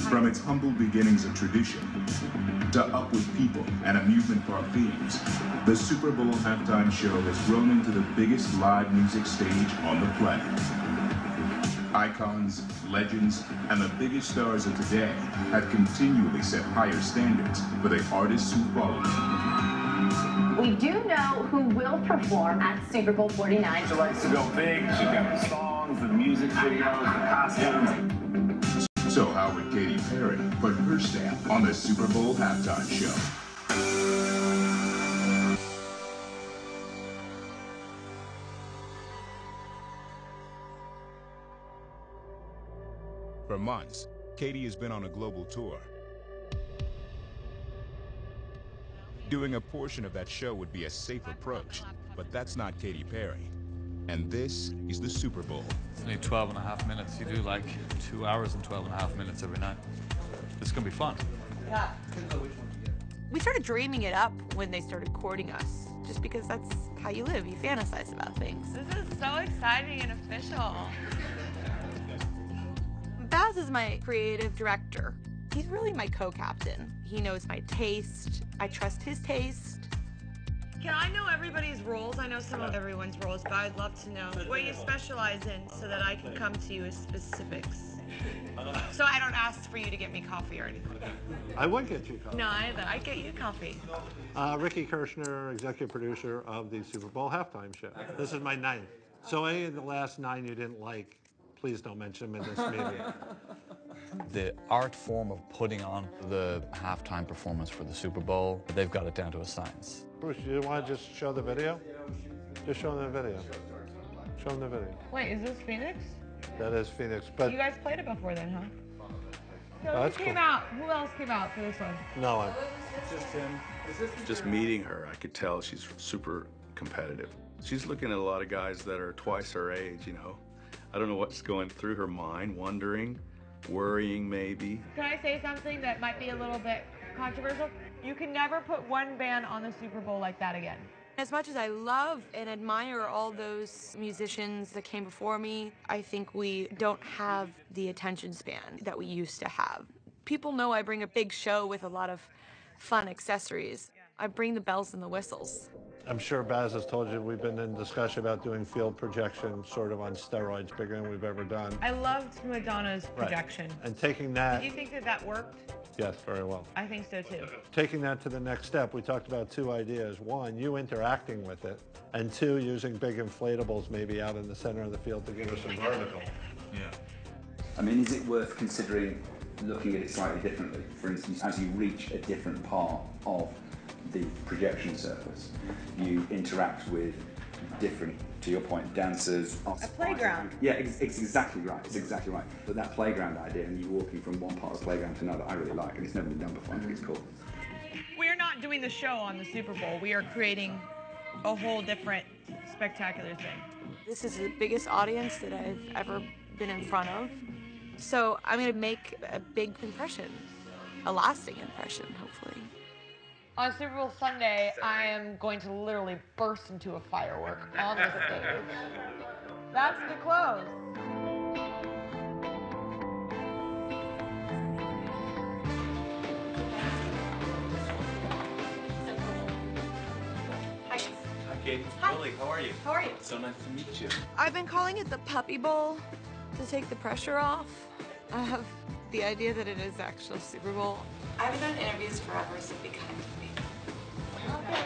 From its humble beginnings of tradition to up with people and amusement park themes, the Super Bowl halftime show has grown into the biggest live music stage on the planet. Icons, legends, and the biggest stars of today have continually set higher standards for the artists who follow them. We do know who will perform at Super Bowl 49. She likes to go big. She's got the songs, the music videos, the costumes. So how would Katy Perry put her stamp on the Super Bowl halftime show? For months, Katy has been on a global tour. Doing a portion of that show would be a safe approach, but that's not Katy Perry. And this is the Super Bowl. It's only 12.5 minutes. You do like 2 hours and 12.5 minutes every night. This is gonna be fun. Yeah. We started dreaming it up when they started courting us, just because that's how you live. You fantasize about things. This is so exciting and official. Baz is my creative director. He's really my co-captain. He knows my taste. I trust his taste. Can I know everybody's roles? I know some of everyone's roles, but I'd love to know what you specialize in so that I can come to you with specifics. So I don't ask for you to get me coffee or anything. I would get you coffee. No, I'd get you coffee. Ricky Kirshner, executive producer of the Super Bowl halftime show. This is my 9th. So any of the last 9 you didn't like, please don't mention them in this meeting. The art form of putting on the halftime performance for the Super Bowl, they've got it down to a science. Bruce, you want to just show the video? Just show them the video. Show them the video. Wait, is this Phoenix? That is Phoenix, but You guys played it before then, huh? So Oh, who that's came cool. out? Who else came out for this one? no one. Just meeting her, I could tell she's super competitive. She's looking at a lot of guys that are twice her age, you know. I don't know what's going through her mind, wondering, worrying maybe. Can I say something that might be a little bit controversial? You can never put one band on the Super Bowl like that again. As much as I love and admire all those musicians that came before me, I think we don't have the attention span that we used to have. People know I bring a big show with a lot of fun accessories. I bring the bells and the whistles. I'm sure Baz has told you we've been in discussion about doing field projection sort of on steroids, bigger than we've ever done. I loved Madonna's Right. projection. And taking that, Do you think that that worked? yes, very well. I think so too. Taking that to the next step, we talked about 2 ideas. 1, you interacting with it, and 2, using big inflatables maybe out in the center of the field to give us some vertical. Yeah. I mean, is it worth considering looking at it slightly differently? For instance, as you reach a different part of the projection surface, you interact with different, to your point, dancers. A playground. Yeah, it's exactly right. It's exactly right. But that playground idea, and you walking from one part of the playground to another, I really like, and it's never been done before. I think it's cool. We're not doing the show on the Super Bowl. We are creating a whole different spectacular thing. This is the biggest audience that I've ever been in front of. So I'm gonna make a big impression, a lasting impression, hopefully. On Super Bowl Sunday, I am going to literally burst into a firework on the stage. That's the close. Hi. Hi, Katy. Hi. Lily, how are you? How are you? So nice to meet you. I've been calling it the Puppy Bowl to take the pressure off. I have the idea that it is actual Super Bowl. I haven't done interviews forever, so be kind to me. Okay.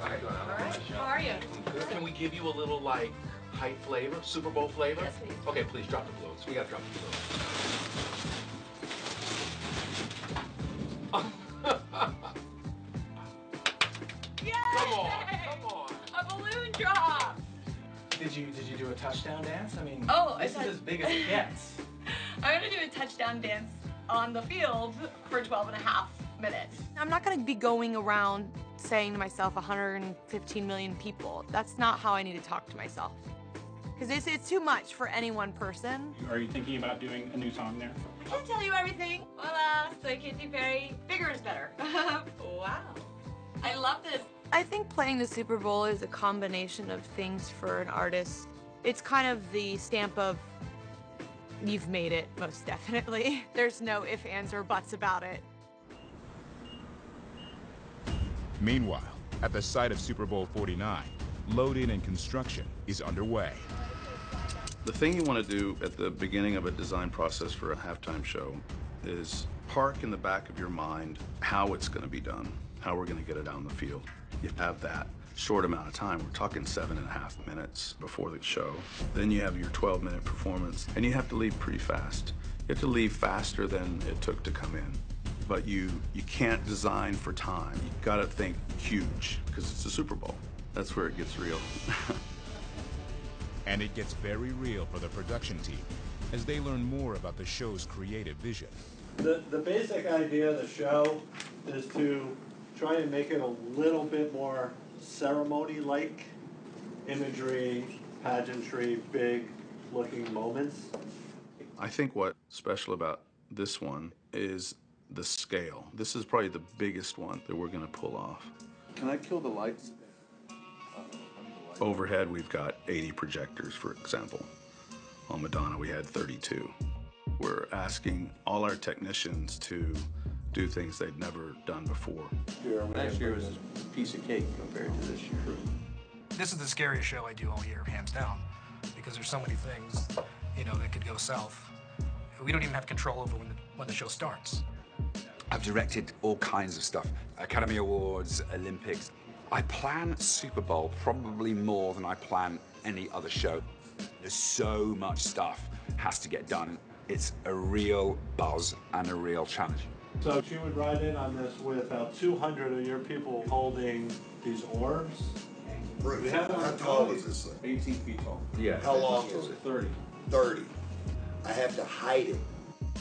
All right. How are you? Good. Can we give you a little, like, hype flavor, Super Bowl flavor? Yes, please. Okay, please drop the balloons. We gotta drop the balloons. Yay! Come on. A balloon drop! Did you do a touchdown dance? I mean, this is as big as it gets. I'm gonna do a touchdown dance on the field for 12.5 minutes. I'm not gonna be going around saying to myself 115 million people. That's not how I need to talk to myself. Because it's too much for any one person. Are you thinking about doing a new song there? I can't tell you everything. Hola, soy Katy Perry. Bigger is better. Wow. I love this. I think playing the Super Bowl is a combination of things for an artist. It's kind of the stamp of You've made it, most definitely. There's no ifs, ands, or buts about it. Meanwhile, at the site of Super Bowl 49, load-in and construction is underway. The thing you want to do at the beginning of a design process for a halftime show is park in the back of your mind how it's going to be done, how we're going to get it out on the field. You have that short amount of time. We're talking 7.5 minutes before the show. Then you have your 12-minute performance, and you have to leave pretty fast. You have to leave faster than it took to come in. But you can't design for time. You gotta think huge, because it's a Super Bowl. That's where it gets real. And it gets very real for the production team as they learn more about the show's creative vision. The basic idea of the show is to try and make it a little bit more ceremony-like imagery, pageantry, big-looking moments. I think what's special about this one is the scale. This is probably the biggest one that we're going to pull off. Can I kill the lights? Overhead, we've got 80 projectors, for example. On Madonna, we had 32. We're asking all our technicians to do things they'd never done before. Last year was a piece of cake compared to this year. This is the scariest show I do all year, hands down, because there's so many things, you know, that could go south. We don't even have control over when the show starts. I've directed all kinds of stuff, Academy Awards, Olympics. I plan Super Bowl probably more than I plan any other show. There's so much stuff has to get done. It's a real buzz and a real challenge. So she would ride in on this with about 200 of your people holding these orbs. We have How tall is this thing? 18 feet tall. Yeah. How long is it? 30. 30. I have to hide it.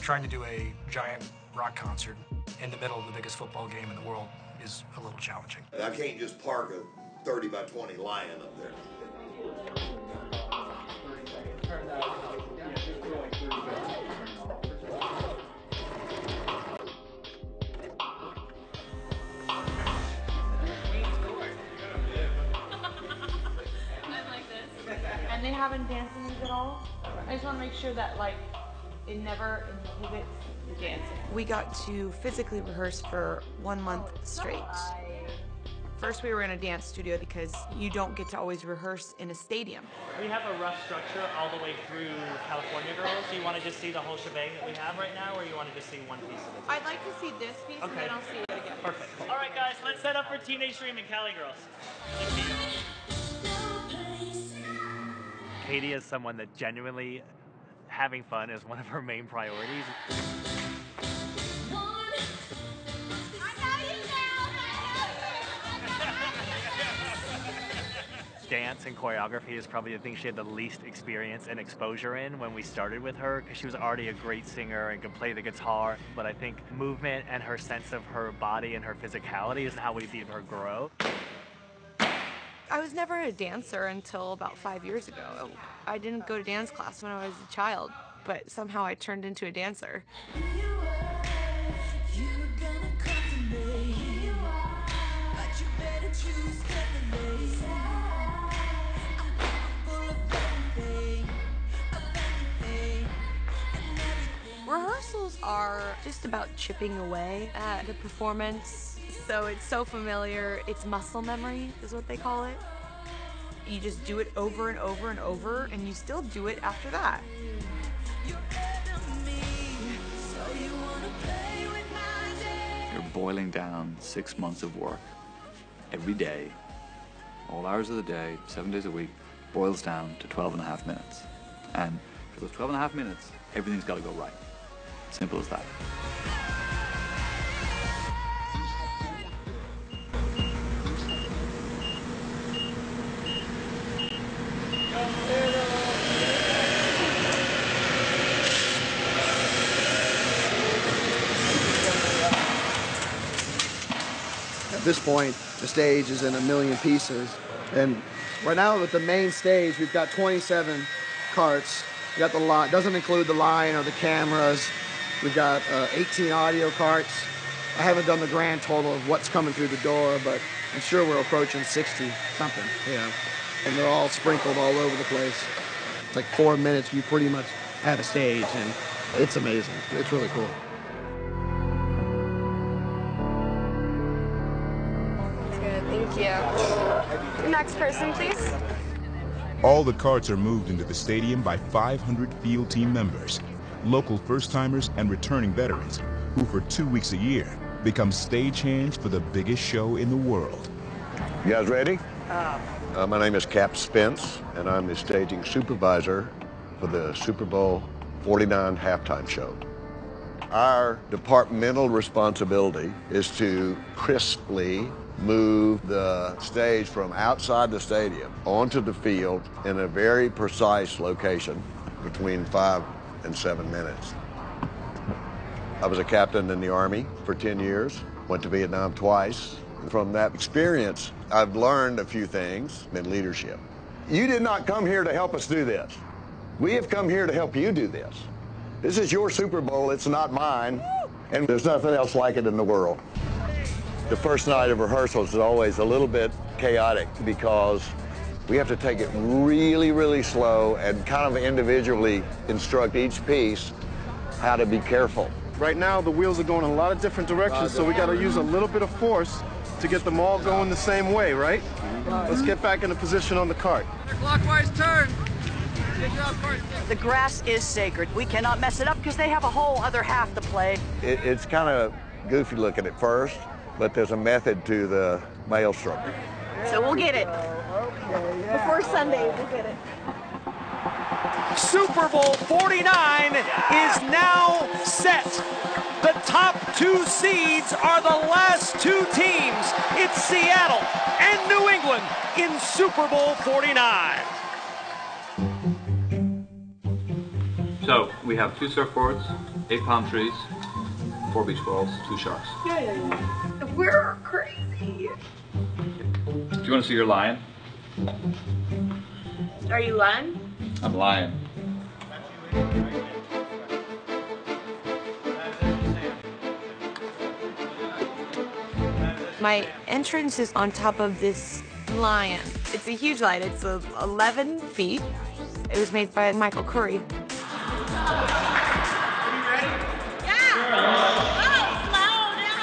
Trying to do a giant rock concert in the middle of the biggest football game in the world is a little challenging. I can't just park a 30 by 20 lion up there. And they haven't danced in these at all. I just want to make sure that, like, it never inhibits the dancing. We got to physically rehearse for 1 month straight. First, we were in a dance studio because you don't get to always rehearse in a stadium. We have a rough structure all the way through California Girls. Do you want to just see the whole shebang that we have right now, or you want to just see one piece of it? I'd like to see this piece, and then I'll see it again. Perfect. All right, guys, let's set up for Teenage Dream and Cali Girls. Katy is someone that genuinely having fun is one of her main priorities. Dance and choreography is probably the thing she had the least experience and exposure in when we started with her, because she was already a great singer and could play the guitar. But I think movement and her sense of her body and her physicality is how we see her grow. I was never a dancer until about 5 years ago. I didn't go to dance class when I was a child, but somehow I turned into a dancer. Rehearsals are just about chipping away at the performance. So it's so familiar. It's muscle memory is what they call it. You just do it over and over and over, and you still do it after that. You're boiling down 6 months of work every day, all hours of the day, 7 days a week, boils down to 12.5 minutes. And for those 12.5 minutes, everything's got to go right. Simple as that. At this point, the stage is in a million pieces. And right now with the main stage, we've got 27 carts. We got the line, doesn't include the line or the cameras. We've got 18 audio carts. I haven't done the grand total of what's coming through the door, but I'm sure we're approaching 60 something, yeah. And they're all sprinkled all over the place. It's like 4 minutes, you pretty much at a stage, and it's amazing. It's really cool. Good, thank you. Next person, please. All the carts are moved into the stadium by 500 field team members, local first-timers and returning veterans, who for 2 weeks a year become stagehands for the biggest show in the world. You guys ready? My name is Cap Spence, and I'm the staging supervisor for the Super Bowl 49 halftime show. Our departmental responsibility is to crisply move the stage from outside the stadium onto the field in a very precise location between 5 and 7 minutes. I was a captain in the Army for 10 years, went to Vietnam twice. From that experience, I've learned a few things in leadership. You did not come here to help us do this. We have come here to help you do this. This is your Super Bowl, it's not mine, and there's nothing else like it in the world. The first night of rehearsals is always a little bit chaotic because we have to take it really, really slow and kind of individually instruct each piece how to be careful. Right now, the wheels are going in a lot of different directions, so we got to use a little bit of force to get them all going the same way, right? Let's get back into position on the cart. Clockwise turn. The grass is sacred. We cannot mess it up because they have a whole other half to play. It's kind of goofy looking at first, but there's a method to the maelstrom. So we'll get it. Before Sunday, we'll get it. Super Bowl 49 is now set. The top 2 seeds are the last 2 teams. It's Seattle and New England in Super Bowl 49. So we have 2 surfboards, 8 palm trees, 4 beach balls, 2 sharks. We're crazy. Do you want to see your lion? Are you Len? I'm lion. My entrance is on top of this lion. It's a huge lion. It's 11 feet. It was made by Michael Curry.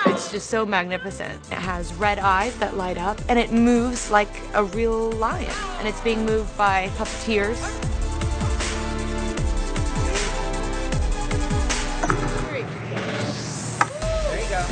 It's just so magnificent. It has red eyes that light up, and it moves like a real lion. And it's being moved by puppeteers. There you go.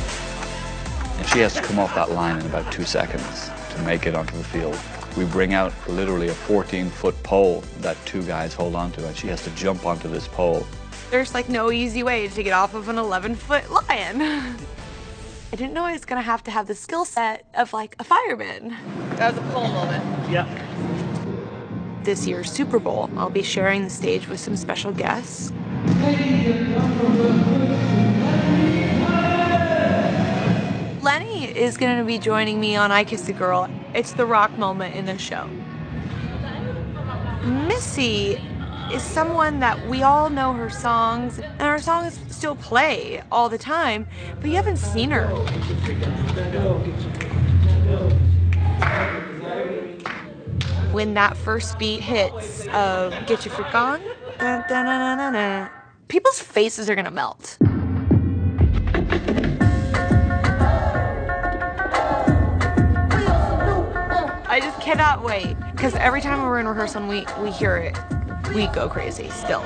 And she has to come off that line in about 2 seconds to make it onto the field. We bring out literally a 14-foot pole that 2 guys hold onto, and she has to jump onto this pole. There's like no easy way to get off of an 11-foot lion. I didn't know I was gonna have to have the skill set of like a fireman. That was a pole moment. Yeah. This year's Super Bowl, I'll be sharing the stage with some special guests. Lenny is gonna be joining me on I Kissed a Girl. It's the rock moment in the show. Missy is someone that we all know her songs, and her songs still play all the time, but you haven't seen her. When that first beat hits of Get Your Freak On, dun, dun, dun, dun, dun, people's faces are gonna melt. I just cannot wait, because every time we're in rehearsal and we hear it, we go crazy still.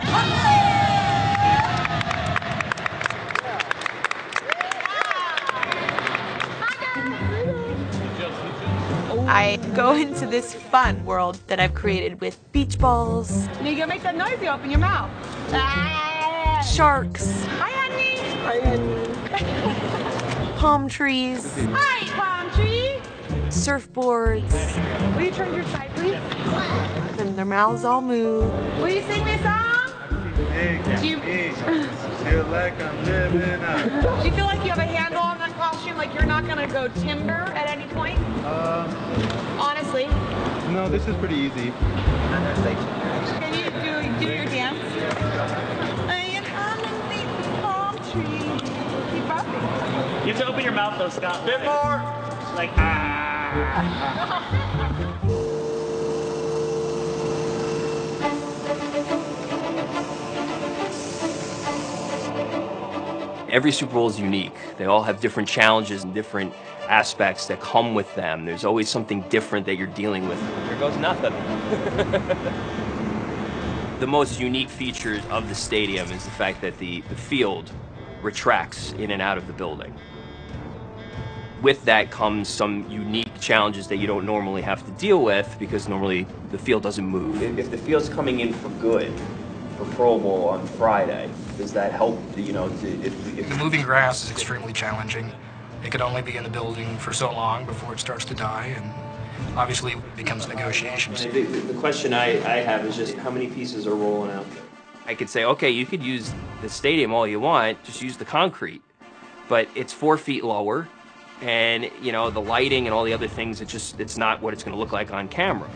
I go into this fun world that I've created with beach balls. You gotta make that noise you open your mouth. Sharks. Hi, honey. Hi, honey. Palm trees. Hi, palm tree. Surfboards. Will you turn to your side, please? And their mouths all move. Will you sing me a song? Do you feel like I'm living out? Do you feel like you have a handle on that costume? Like you're not gonna go timber at any point? Honestly. No, this is pretty easy. Can you do your dance? I am underneath the palm tree. Keep rocking. You have to open your mouth though, Scott. A bit more. Like, Every Super Bowl is unique. They all have different challenges and different aspects that come with them. There's always something different that you're dealing with. There goes nothing. The most unique features of the stadium is the fact that the field retracts in and out of the building. With that comes some unique challenges that you don't normally have to deal with because normally the field doesn't move. If the field's coming in for good, for Pro Bowl on Friday, does that help, you know, The moving grass is extremely challenging. It can only be in the building for so long before it starts to die, and obviously it becomes negotiations. The question I have is just how many pieces are rolling out? I could say, okay, you could use the stadium all you want, just use the concrete, but it's 4 feet lower, and you know, the lighting and all the other things, it's not what it's going to look like on camera.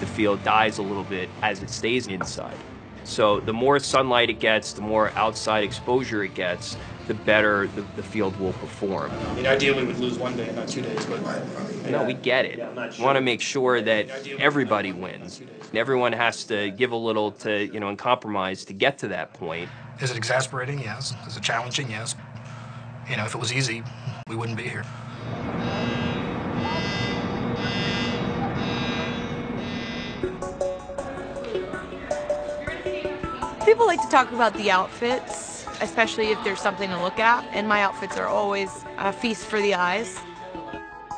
The field dies a little bit as it stays inside. So the more sunlight it gets, the more outside exposure it gets, the better the field will perform. I mean, ideally we'd lose 1 day, not 2 days, but... No, we get it. We want to make sure that everybody wins. Everyone has to give a little to, you know, and compromise to get to that point. Is it exasperating? Yes. Is it challenging? Yes. You know, if it was easy, we wouldn't be here. People like to talk about the outfits, especially if there's something to look at, and my outfits are always a feast for the eyes.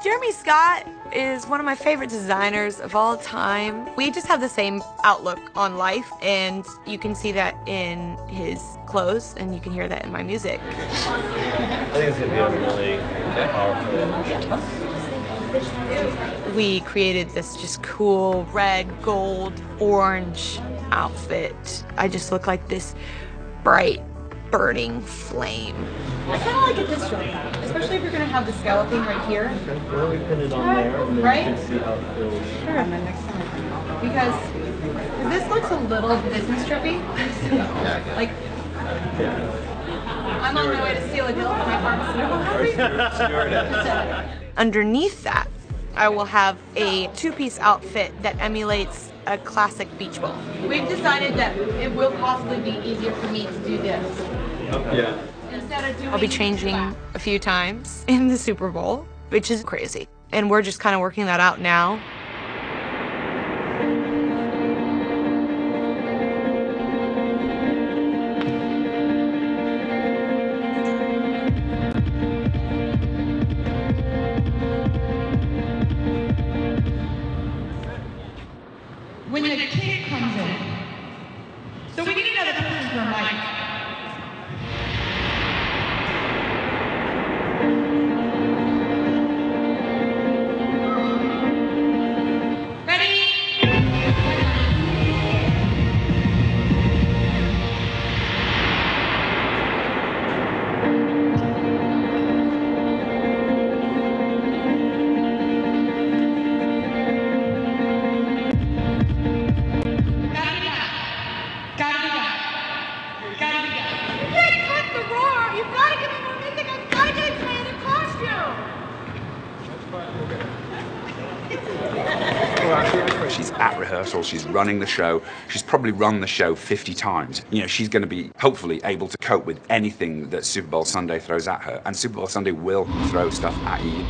Jeremy Scott is one of my favorite designers of all time. We just have the same outlook on life, and you can see that in his clothes, and you can hear that in my music. I think it's going to be a really powerful. We created this just cool red, gold, orange outfit. I just look like this bright, burning flame. I kind of like it this way, especially if you're going to have the scalloping right here. Why don't we put it on there and then right? you can see how it feels. Sure. Because this looks a little business trippy. Like, I'm on my way to steal a deal for my pharmaceutical. Underneath that, I will have a 2-piece outfit that emulates a classic beach ball. We've decided that it will possibly be easier for me to do this. Yeah. Instead of doing, I'll be changing a few times in the Super Bowl, which is crazy. And we're just kind of working that out now. When the kid comes in. So we need another person for a mic. She's at rehearsal, she's running the show, she's probably run the show 50 times. You know, she's going to be hopefully able to cope with anything that Super Bowl Sunday throws at her, and Super Bowl Sunday will throw stuff at you.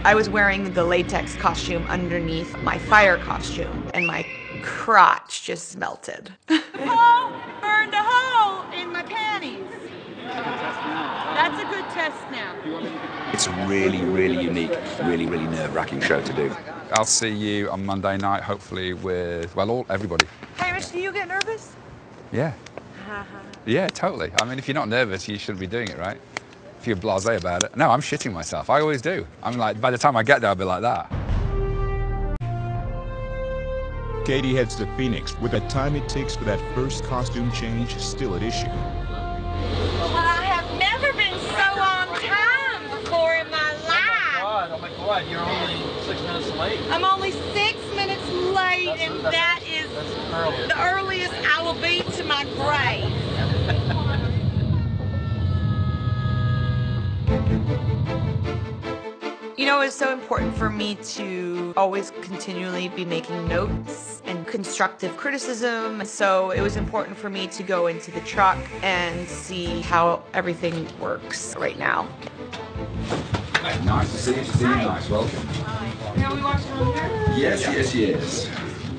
I was wearing the latex costume underneath my fire costume, and my crotch just melted. Oh, burned a hole in my panties. That's a good test now. It's a really, really unique, really, really nerve-wracking show to do. I'll see you on Monday night, hopefully with, well, everybody. Hey, Rich, do you get nervous? Yeah. Yeah, totally. I mean, if you're not nervous, you shouldn't be doing it, right? If you're blasé about it. No, I'm shitting myself. I always do. I'm like, by the time I get there, I'll be like that. Katy heads to Phoenix with the time it takes for that first costume change still at issue. Well, I have never been so on time before in my life. Oh my God, you're only 6 minutes late. I'm only 6 minutes late, and that is the earliest I will be to my grave. You know, it's so important for me to always continually be making notes and constructive criticism. So it was important for me to go into the truck and see how everything works right now. Nice to see you. Nice, welcome. Now we watching on here? Yes.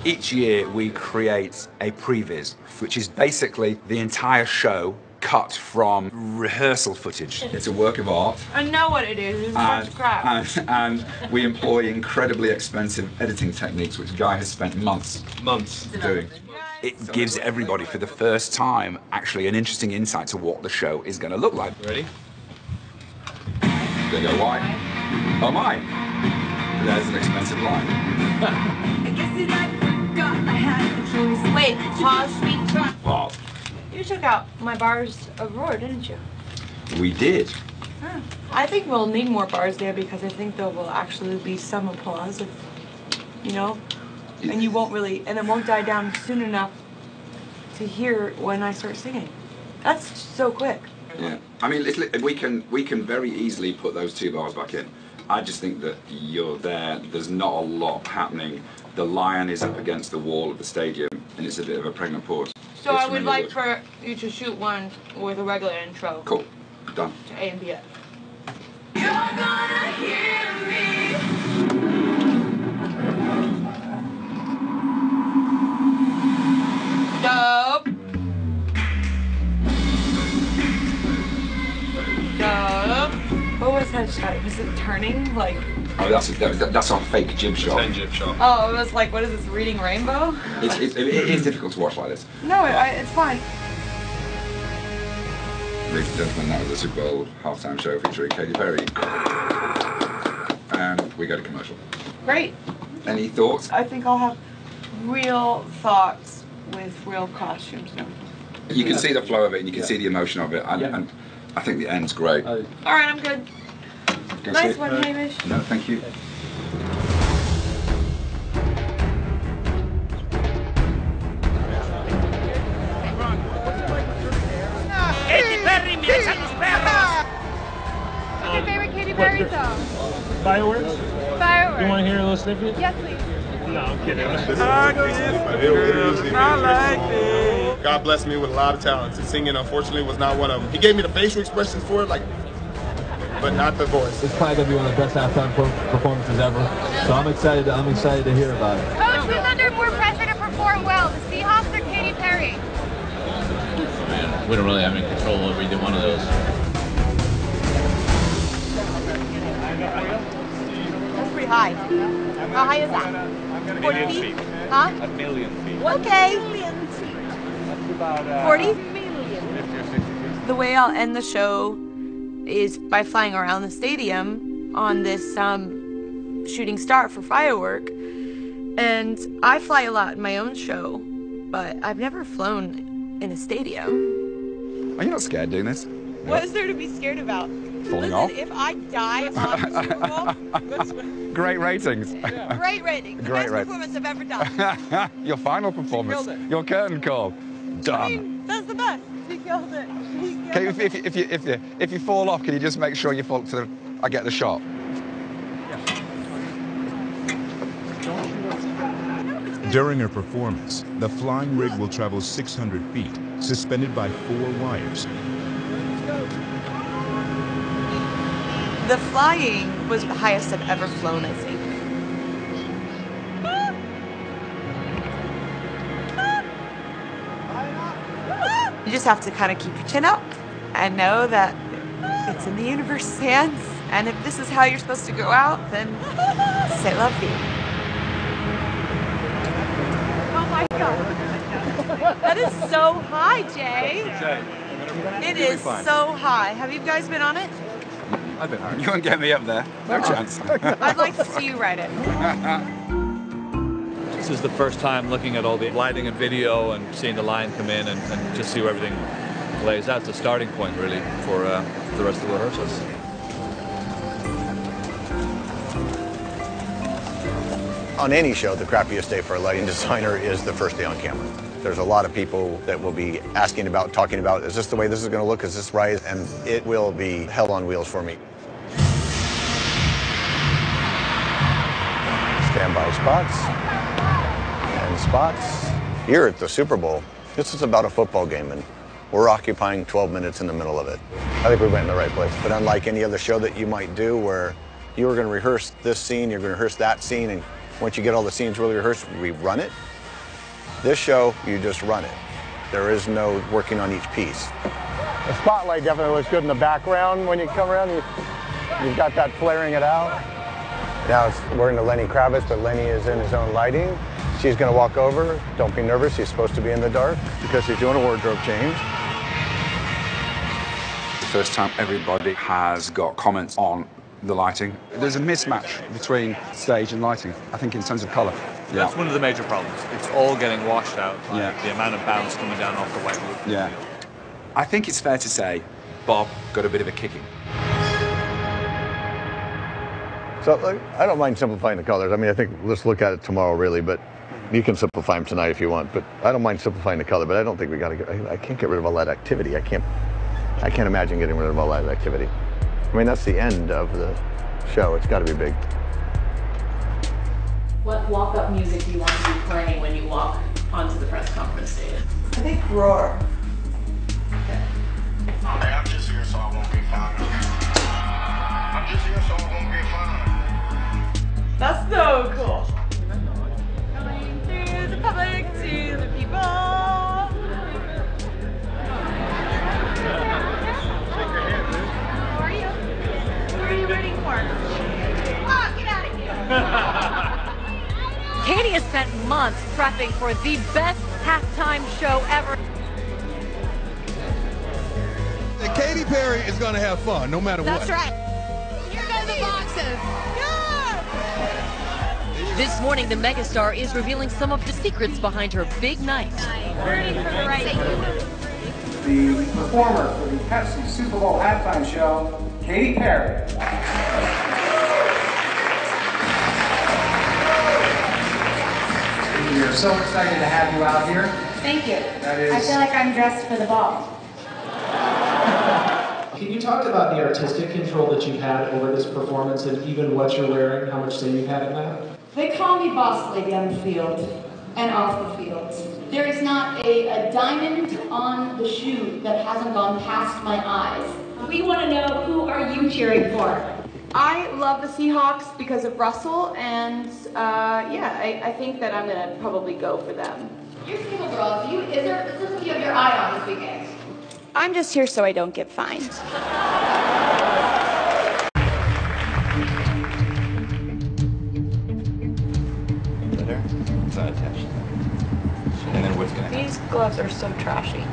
Each year we create a previs, which is basically the entire show cut from rehearsal footage. It's a work of art. I know what it is. It's a bunch of crap. And we employ incredibly expensive editing techniques, which Guy has spent months doing. It gives everybody, for the first time, actually an interesting insight to what the show is going to look like. Ready? They go, why? Oh my! There's an expensive line. I guess I forgot I had the choice. Wait, pause, speak. What? You took out my bars of roar, didn't you? We did. Huh. I think we'll need more bars there because I think there will actually be some applause, if, you know, and you won't really, and it won't die down soon enough to hear when I start singing. That's so quick. Yeah, I mean, we can very easily put those 2 bars back in. I just think that you're there. There's not a lot happening. The lion is up against the wall of the stadium, and it's a bit of a pregnant pause. So I would like for you to shoot one with a regular intro. Cool. Done. To A and B it. You're gonna hear me. Dope. What was that shot? Was it turning? Like. Oh, that's our fake jib shot. 10 jib shot. Oh, it was like, what is this, reading Rainbow? It is difficult to watch like this. No, it's fine. Ladies and gentlemen, that was the Super Bowl halftime show featuring Katy Perry. And we go to commercial. Great. Any thoughts? I think I'll have real thoughts with real costumes now. You can see the flow of it, and you can see the emotion of it, and I think the end's great. All right, I'm good. Nice one, Hamish. No, thank you. Katy Perry, me echan los perros. What's your favorite Katy Perry song? Fireworks? Fireworks. You want to hear a little snippet? Yes, please. No, I'm kidding. God blessed me with a lot of talents, and singing, unfortunately, was not one of them. He gave me the facial expressions for it, but not the voice. It's probably gonna be one of the best halftime performances ever. So I'm excited to hear about it. Coach, who's under more pressure to perform well, the Seahawks or Katy Perry? Man, we don't really have any control over either one of those. That's pretty high. How high is that? 40 feet? Huh? 1 million feet. Okay. That's about 40? 50 or 60 feet. The way I'll end the show is by flying around the stadium on this shooting star for firework. And I fly a lot in my own show, but I've never flown in a stadium. Are you not scared doing this? What is there to be scared about? Falling Listen, off? if I die on the Super Bowl, Great ratings. great rating. The best performance I've ever done. Your final performance. Your curtain call. Done. I mean, that's the best. He killed it. Okay, if you fall off, can you just make sure you fall to the? I get the shot. During her performance, the flying rig will travel 600 feet, suspended by 4 wires. The flying was the highest I've ever flown, I think. You just have to kind of keep your chin up and know that it's in the universe's hands. And if this is how you're supposed to go out, then say love you. Oh my God. That is so high, Jay. It is so high. Have you guys been on it? I've been high. You won't get me up there. No chance. I'd like to see you ride it. This is the first time looking at all the lighting and video and seeing the line come in and just see where everything plays out. It's the starting point, really, for the rest of the rehearsals. On any show, the crappiest day for a lighting designer is the first day on camera. There's a lot of people that will be asking about, talking about, is this the way this is going to look? Is this right? And it will be hell on wheels for me. Standby spots. And spots. Here at the Super Bowl, this is about a football game, and we're occupying 12 minutes in the middle of it. I think we went in the right place. But unlike any other show that you might do where you were going to rehearse this scene, you're going to rehearse that scene, and once you get all the scenes really rehearsed, we run it. This show, you just run it. There is no working on each piece. The spotlight definitely looks good in the background when you come around. You've got that flaring it out. Now we're into Lenny Kravitz, but Lenny is in his own lighting. She's going to walk over. Don't be nervous. She's supposed to be in the dark because she's doing a wardrobe change. First time everybody has got comments on the lighting. There's a mismatch between stage and lighting, I think, in terms of colour. That's one of the major problems. It's all getting washed out by the amount of bounce coming down off the white roof. Yeah. I think it's fair to say Bob got a bit of a kicking. So I don't mind simplifying the colors. I mean, I think let's look at it tomorrow, really, but you can simplify them tonight if you want. But I don't mind simplifying the color, but I don't think we got to get, I can't get rid of all that activity. I can't imagine getting rid of all that activity. I mean, that's the end of the show. It's got to be big. What walk-up music do you want to be playing when you walk onto the press conference stage? I think Roar. Okay. Hey, I'm just here so I won't get fined. I'm just here so I won't get fined. That's so cool. Coming to the public, to the people. How are you? Who are you rooting for? Oh, get out of here. Katy has spent months prepping for the best halftime show ever. And Katy Perry is going to have fun, no matter what. That's right. Here go the boxes. Yeah. This morning, the megastar is revealing some of the secrets behind her big night. Rooting for the right team. The performer for the Pepsi Super Bowl halftime show, Katy Perry. We are so excited to have you out here. Thank you. That is... I feel like I'm dressed for the ball. Can you talk about the artistic control that you've had over this performance and even what you're wearing, how much say you've had in that? They call me boss lady on the field and off the field. There is not a diamond on the shoe that hasn't gone past my eyes. We want to know, who are you cheering for? I love the Seahawks because of Russell, and I think that I'm gonna probably go for them. You're a single girl. Is there something you have your eye on this weekend? I'm just here so I don't get fined. Glitter, it's not attached. And then what's gonna happen? These gloves are so trashy.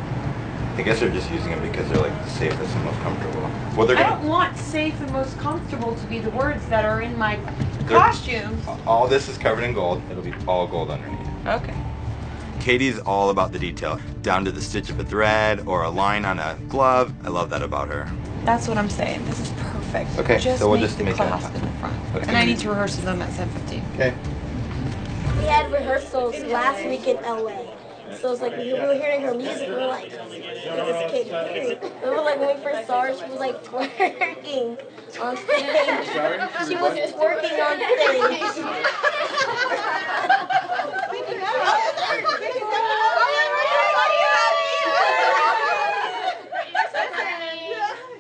I guess they're just using them because they're like the safest and most comfortable. Well, they're I gonna, don't want safe and most comfortable to be the words that are in my costume. all this is covered in gold. It'll be all gold underneath. Okay. Katy's all about the detail, down to the stitch of a thread or a line on a glove. I love that about her. That's what I'm saying. This is perfect. Okay, just so we'll make just the make clasp that in the front. Okay. And I need to rehearse them at 7:15. Okay. We had rehearsals last week in LA. So it's like we were hearing her music, we were like, this is Katy Perry. Remember, like when we first saw her, she was like twerking on stage. She was twerking on stage.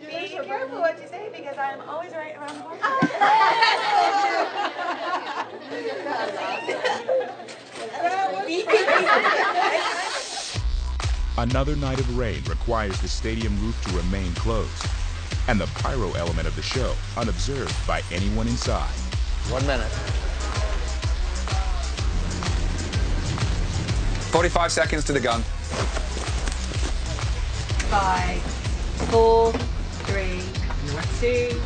Be careful what you say because I'm always right around the corner. Another night of rain requires the stadium roof to remain closed, and the pyro element of the show unobserved by anyone inside. 1 minute. 45 seconds to the gun. 5, 4, 3, 2,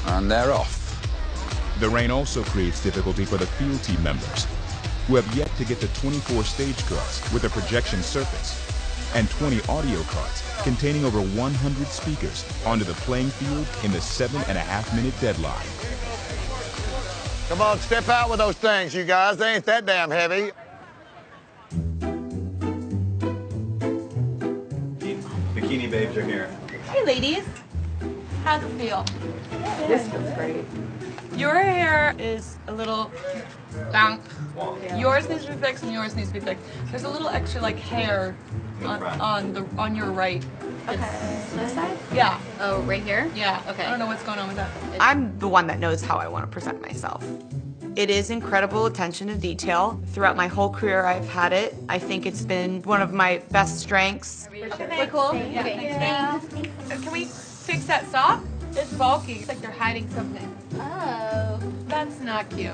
1. And they're off. The rain also creates difficulty for the field team members, who have yet to get the 24 stage cards with a projection surface and 20 audio cards containing over 100 speakers onto the playing field in the 7.5-minute deadline. Come on, step out with those things, you guys. They ain't that damn heavy. Bikini babes are here. Hey, ladies. How's it feel? This feels great. Your hair is a little damp. Yours needs to be fixed and yours needs to be fixed. There's a little extra like hair on your right. Okay. This side? Yeah. Oh, right here? Yeah. Okay. I don't know what's going on with that. I'm the one that knows how I want to present myself. It is incredible attention to detail. Throughout my whole career, I've had it. I think it's been one of my best strengths. We're cool? Yeah. Okay. Can we fix that sock? It's bulky. It's like they're hiding something. Oh. That's not cute.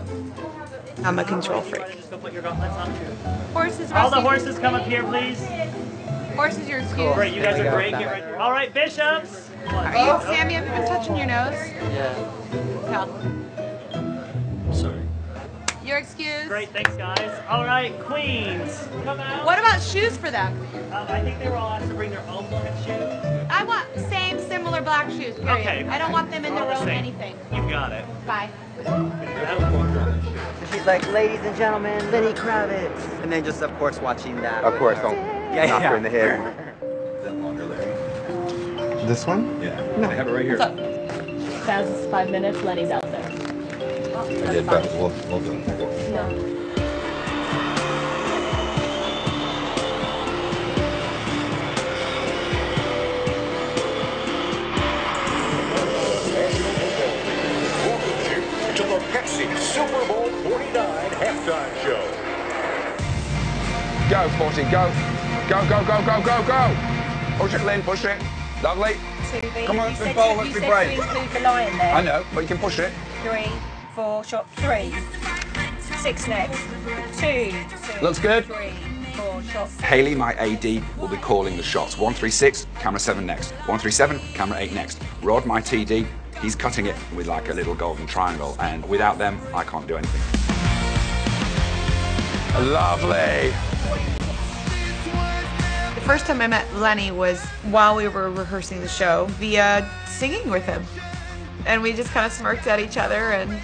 I'm a control freak. Just go put your gauntlets on. Horses. All the horses come up here, please. Horses, you're excused. Great, you guys are great. Get right there. All right, bishops. Are you, Sammy, have you been touching your nose? Yeah. No. Sorry. You're excused. Great, thanks, guys. All right, queens, come out. What about shoes for them? I think they were all asked to bring their own black shoes. I want same, similar black shoes, period. Okay. I don't want them in their All the own same. anything. You got it. Bye. She's like, ladies and gentlemen, Lenny Kravitz. And then just, of course, watching that. Of course, don't knock her in the head. This one? Yeah. No. They have it right here. Fastest 5 minutes, Lenny's out there. I did better. We'll do it. No. To the Pepsi Super Bowl 49 halftime show. Go, 40, go. Go, go, go, go, go, go. Push it, Lynn, push it. Lovely. Come on, let's be bold, let's be brave. You said to include the lion there. I know, but you can push it. 3, 4, shot 3. 6 next. 2. Looks good. 3, 4, shot. Haley, my AD, will be calling the shots. 136, camera 7 next. 137, camera 8 next. Rod, my TD, he's cutting it with like a little golden triangle, and without them, I can't do anything. Lovely. The first time I met Lenny was while we were rehearsing the show via singing with him. And we just kind of smirked at each other and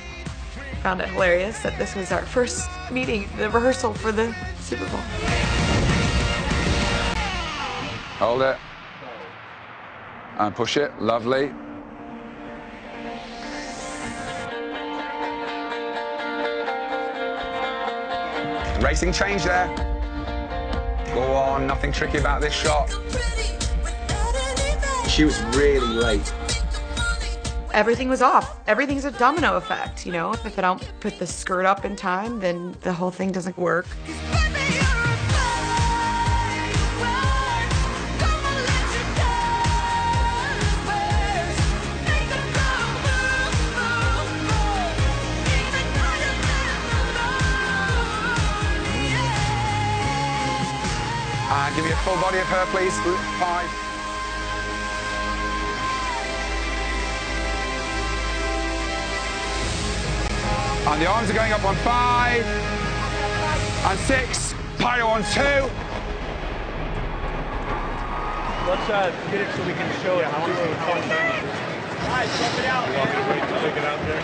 found it hilarious that this was our first meeting, the rehearsal for the Super Bowl. Hold it. And push it. Lovely. Racing change there. Go on, nothing tricky about this shot. She was really late. Everything was off. Everything's a domino effect, you know? If I don't put the skirt up in time, then the whole thing doesn't work. Give me a full body of her, please. 5. And the arms are going up on 5. And 6. Pyro on 2. Let's get it so we can show it. I want to see how it's done. All right, check it out. You want me to wait to take it out there?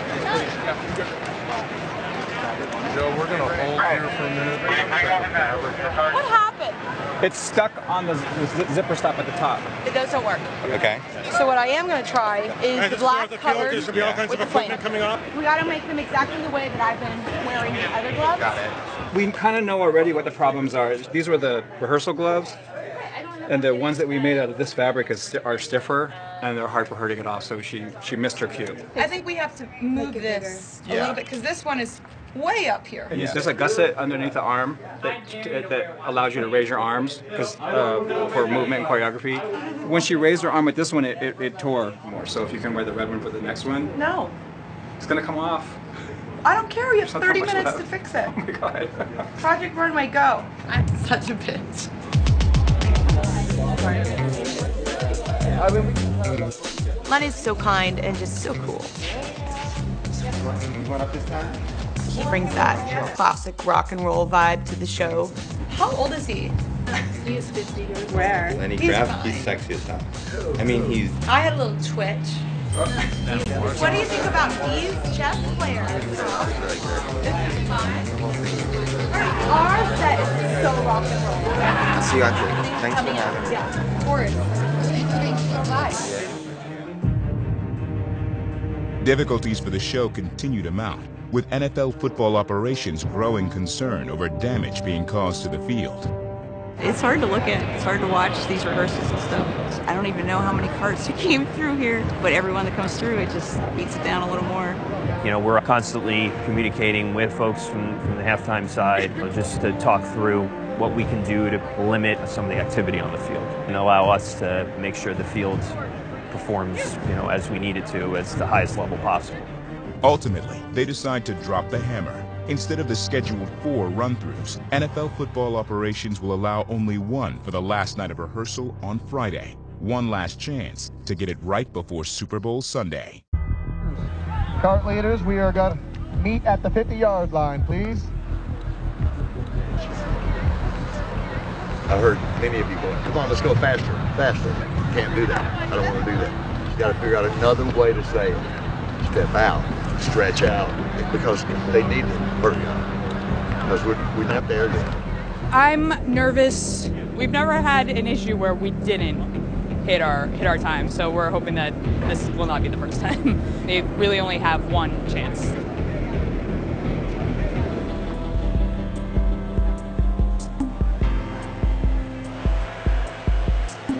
Joe, we're going to hold here for a minute. What happened? It's stuck on the zipper stop at the top. It doesn't work. Okay. So what I am going to try is the black covered There's going to be all kinds of equipment coming up. We got to make them exactly the way that I've been wearing the other gloves. Got it. We kind of know already what the problems are. These were the rehearsal gloves, and the ones that we made out of this fabric are stiffer, and they're hard for her to get off, so she missed her cue. I think we have to move this a little bit because this one is way up here. There's a gusset underneath the arm that allows you to raise your arms because for movement and choreography. When she raised her arm with this one, it tore more. So if you can wear the red one for the next one, No. it's gonna come off. I don't care. We have There's not 30 much minutes left. to fix it. Oh my god. Project Runway, go. I'm such a bitch. Lenny's so kind and just so cool. He brings that classic rock and roll vibe to the show. How old is he? He's 50 years old. Where? Lenny He's Kravitz, fine. he's sexy as hell. I mean, he's... I had a little twitch. What do you think about these chess players? Our set is so rock and roll. I'll see you after. Thanks for having me. Yeah, of course. Bye. Difficulties for the show continue to mount, with NFL football operations growing concern over damage being caused to the field. It's hard to look at. It's hard to watch these rehearsals and stuff. I don't even know how many carts came through here, but everyone that comes through, it just beats it down a little more. You know, we're constantly communicating with folks from the halftime side just to talk through what we can do to limit some of the activity on the field and allow us to make sure the field performs, you know, as we need it to, at the highest level possible. Ultimately, they decide to drop the hammer. Instead of the scheduled 4 run-throughs, NFL football operations will allow only one for the last night of rehearsal on Friday. One last chance to get it right before Super Bowl Sunday. Cart leaders, we are going to meet at the 50-yard line, please. I heard many of you going, come on, let's go faster, faster. You can't do that. I don't want to do that. You got to figure out another way to say it. Step out, stretch out, because they need to hurry up, because we're not there yet. I'm nervous. We've never had an issue where we didn't hit our time, so we're hoping that this will not be the first time. They really only have one chance.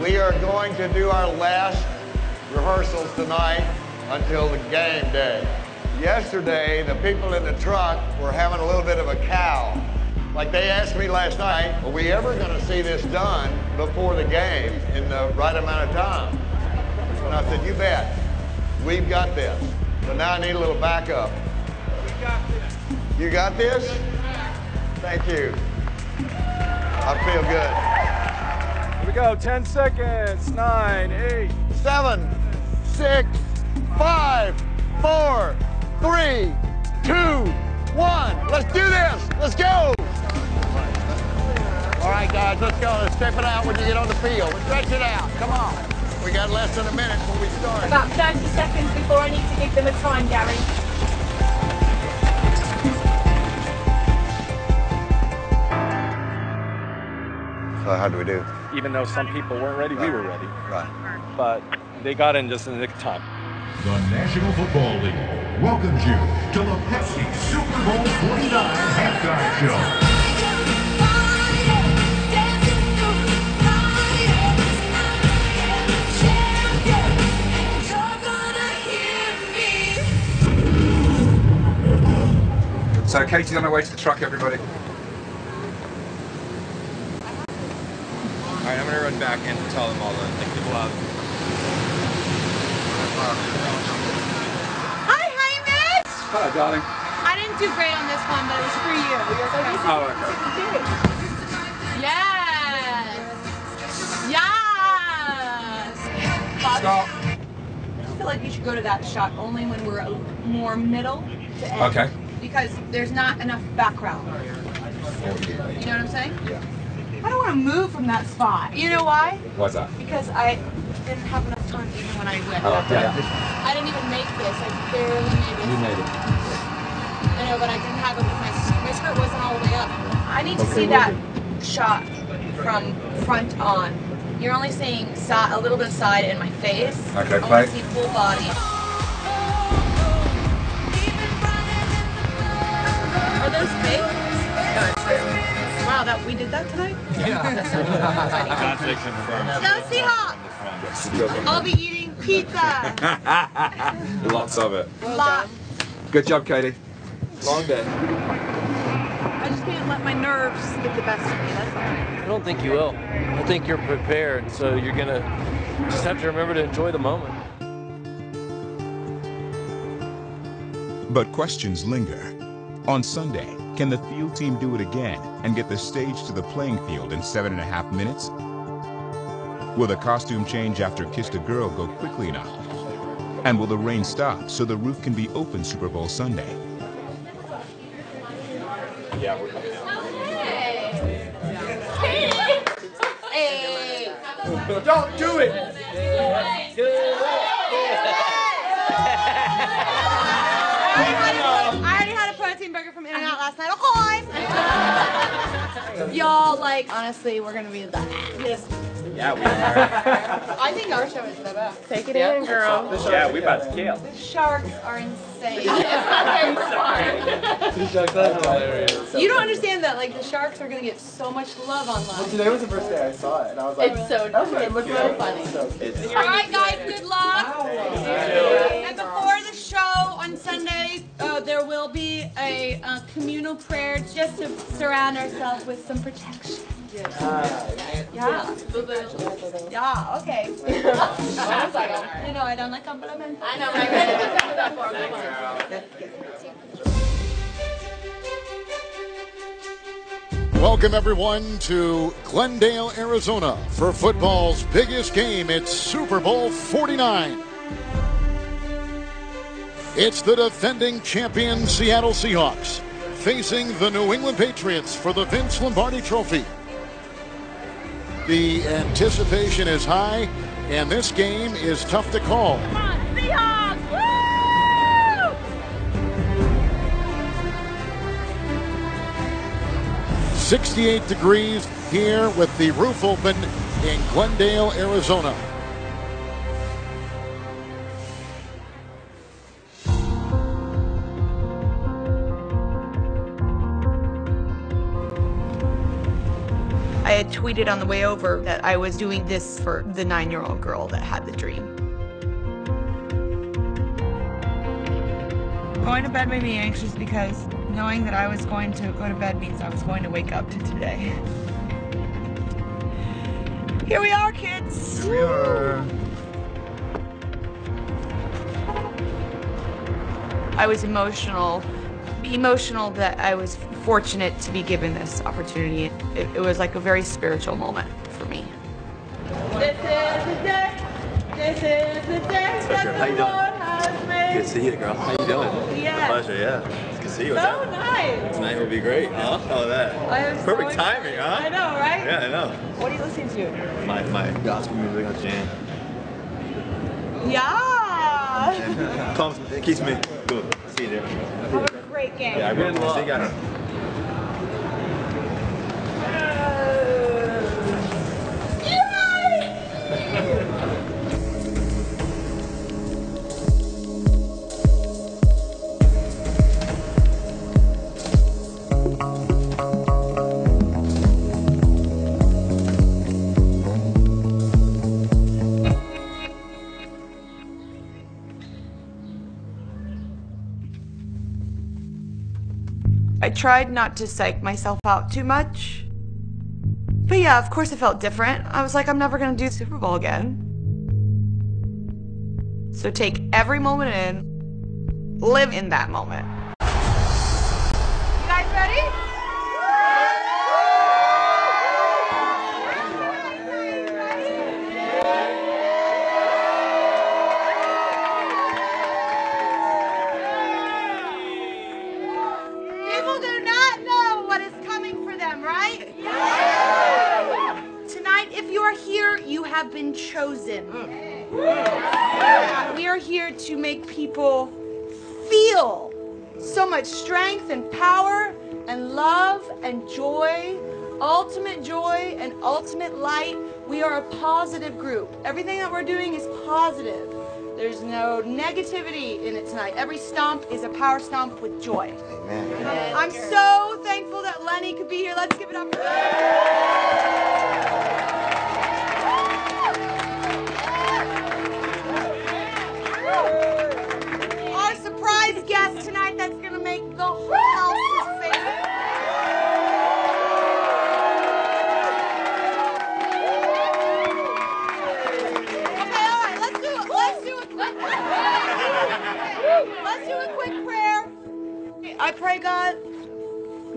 We are going to do our last rehearsals tonight until the game day. Yesterday, the people in the truck were having a little bit of a cow. Like they asked me last night, are we ever going to see this done before the game in the right amount of time? And I said, you bet. We've got this. So now I need a little backup. We got this. You got this? Thank you. I feel good. Here we go, 10 seconds, 9, 8. 7, 6, 5, 4, 3, 2, 1. Let's do this. Let's go. All right, guys, let's go. Let's step it out when you get on the field. Stretch it out. Come on. We got less than a minute before we start. About 30 seconds before I need to give them a time, Gary. So how do we do? Even though some people weren't ready, we were ready. Right. But they got in just in the nick of time. The National Football League welcomes you to the Pepsi Super Bowl 49 halftime show. So Katy's on her way to the truck, everybody. Alright, I'm gonna run back and tell them all to take the glove. Hi, Hamish! Hello, darling. I didn't do great on this one, but it was for you. Oh, okay. Yes! Yes! Stop. I feel like you should go to that shot only when we're more middle to end. Okay. Because there's not enough background. You know what I'm saying? Yeah. I don't want to move from that spot. You know why? Why's that? Because I didn't have enough time even when I went. Oh, okay. I didn't even make this. I barely made it. You made it. I know, but I didn't have it because my skirt wasn't all the way up. I need to see that shot from front on. You're only seeing a little bit of side in my face. Okay, I play. want to see full body. Are those fake? No, it's real. Wow, we did that tonight? Yeah. Go Seahawks! I'll be eating pizza. Lots of it. Lots. Good job, Katy. Long day. I just can't let my nerves get the best of me, that's all. I don't think you will. I think you're prepared, so you're gonna just have to remember to enjoy the moment. But questions linger. On Sunday, can the field team do it again and get the stage to the playing field in 7.5 minutes? Will the costume change after Kissed a Girl go quickly enough? And will the rain stop so the roof can be open Super Bowl Sunday? Yeah. Hey! Don't do it! I already had a protein burger from In-N-Out last night. Okay. Y'all, like, honestly, we're gonna be the Yeah, we are. I think our show is the best. Take it in, girl. Yeah, we about to kill. The sharks are insane. You don't understand that, like, the sharks are gonna get so much love online. Well, today was the first day I saw it, and I was like, it's so it looks so funny. All right, guys, good luck. And before the show on Sunday, there will be a communal prayer just to surround ourselves with some protection. Yeah. Yeah, okay. You know, I don't like compliments. I know, right? Welcome everyone to Glendale, Arizona for football's biggest game. It's Super Bowl 49. It's the defending champion Seattle Seahawks facing the New England Patriots for the Vince Lombardi Trophy. The anticipation is high, and this game is tough to call. Come on, Seahawks! Woo! 68 degrees here with the roof open in Glendale, Arizona. I had tweeted on the way over that I was doing this for the 9-year-old girl that had the dream. Going to bed made me anxious because knowing that I was going to go to bed means I was going to wake up to today. Here we are, kids. Here we are. I was emotional that I was fortunate to be given this opportunity. It was like a very spiritual moment for me. This is the day. This is the day that the Lord has made. Good to see you, girl. How you doing? Yeah. Pleasure, yeah. It's good to see you. So nice. Tonight will be great, huh? Oh, that. Perfect timing, huh? I know, right? Yeah, I know. What are you listening to? My gospel music on jam. Yeah. Pumps, it keeps me good. See you there. Have a great game. Yeah, I really love it. I tried not to psych myself out too much. But yeah, of course it felt different. I was like, I'm never gonna do Super Bowl again. So take every moment in, live in that moment. You guys ready? People do not know what is coming for them, right? Tonight, if you are here, you have been chosen. We are here to make people feel so much strength and power and love and joy, ultimate joy and ultimate light. We are a positive group. Everything that we're doing is positive. There's no negativity in it tonight. Every stomp is a power stomp with joy. Amen. I'm so thankful that Lenny could be here. Let's give it up for our surprise guest tonight that's going to make the whole house his favorite. Okay, all right, let's do a quick prayer. I pray, God,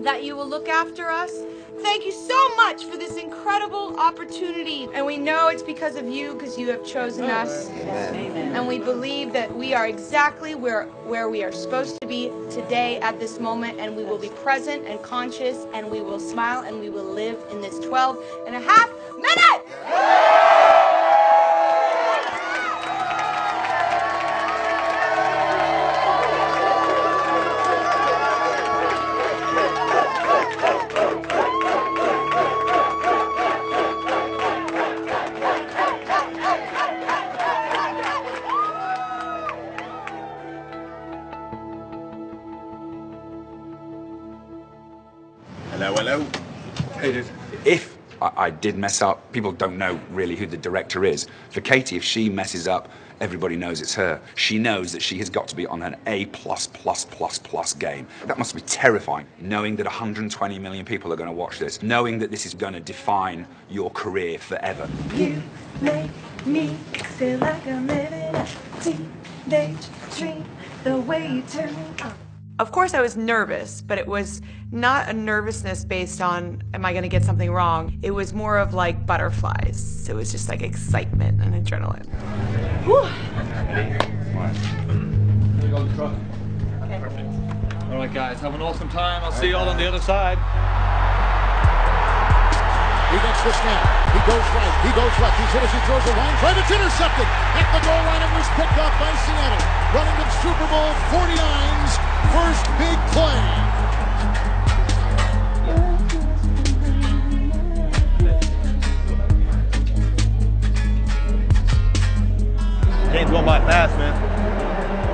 that you will look after us. Thank you so much for this incredible opportunity. And we know it's because of you, because you have chosen us. Amen. And we believe that we are exactly where we are supposed to be today at this moment. And we will be present and conscious, and we will smile, and we will live in this 12.5 minutes. If I did mess up, people don't know really who the director is. For Katy, if she messes up, everybody knows it's her. She knows that she has got to be on an A++++ game. That must be terrifying, knowing that 120 million people are going to watch this, knowing that this is going to define your career forever. You make me feel like I'm living a teenage dream, the way you turn me on. Of course I was nervous, but it was not a nervousness based on, am I gonna get something wrong? It was more of like butterflies. It was just like excitement and adrenaline. Whew. Okay. All right, guys, have an awesome time. I'll see you all on the other side. He gets the snap. He goes right. He goes left. He's hit as he throws a line drive. It's intercepted at the goal line. It was picked up by Seattle. Running to Super Bowl 49's first big play. Game's going by fast, man.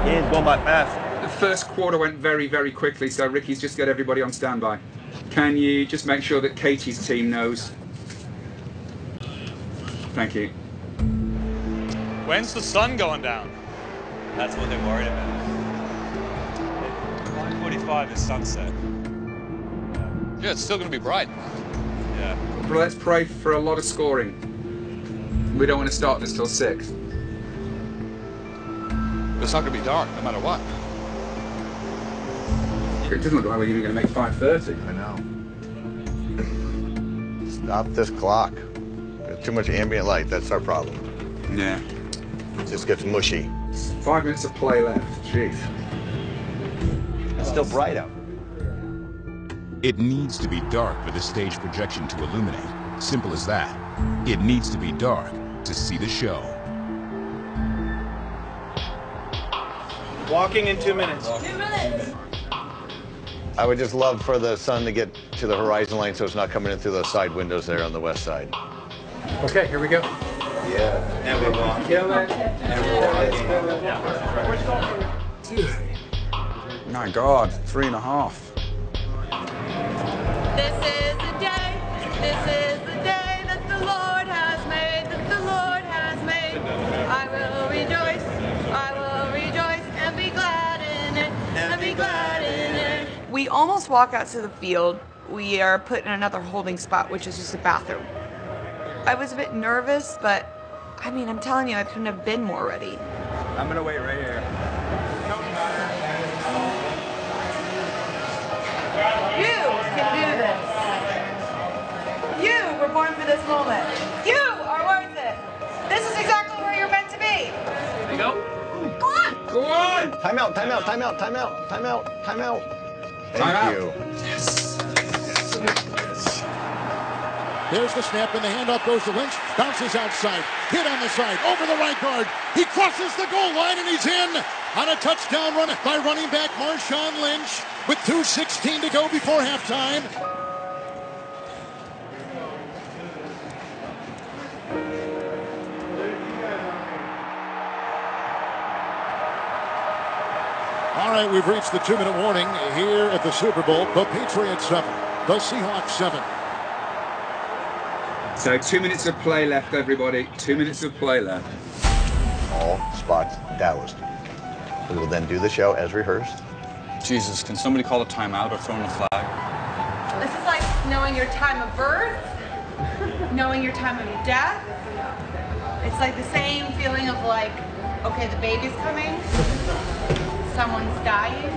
Game's going by fast. The first quarter went very, very quickly, so Ricky's just got everybody on standby. Can you just make sure that Katy's team knows? Thank you. When's the sun going down? That's what they're worried about. 9:45 is sunset. Yeah, it's still going to be bright. Yeah. But let's pray for a lot of scoring. We don't want to start this till 6. But it's not going to be dark, no matter what. It doesn't look like we're even going to make 5:30. I know. Stop this clock. There's too much ambient light. That's our problem. Yeah. It just gets mushy. 5 minutes of play left. Jeez. It's still bright out. It needs to be dark for the stage projection to illuminate. Simple as that. It needs to be dark to see the show. Walking in 2 minutes. 2 minutes. I would just love for the sun to get to the horizon line so it's not coming in through those side windows there on the west side. Okay, here we go. Yeah. And we're walking. Kill it. My God, 3.5. This is the day. This is the day that the Lord has made. That the Lord has made. I will rejoice. I will rejoice and be glad in it. And be glad in it. We almost walk out to the field. We are put in another holding spot, which is just a bathroom. I was a bit nervous, but I mean, I'm telling you, I couldn't have been more ready. I'm gonna wait right here. You can do this. You were born for this moment. You are worth it. This is exactly where you're meant to be. There you go. Go on. Go on! Time out, time out, time out, time out, time out, time out. Thank you. Yes. There's the snap, and the handoff goes to Lynch. Bounces outside. Hit on the side. Over the right guard. He crosses the goal line, and he's in on a touchdown run by running back Marshawn Lynch with 2:16 to go before halftime. All right, we've reached the 2-minute warning here at the Super Bowl. The Patriots 7, the Seahawks 7. So 2 minutes of play left, everybody. 2 minutes of play left. All spots doused. We will then do the show as rehearsed. Jesus, can somebody call a timeout or throw in a flag? This is like knowing your time of birth, knowing your time of death. It's like the same feeling of like, okay, the baby's coming, someone's dying.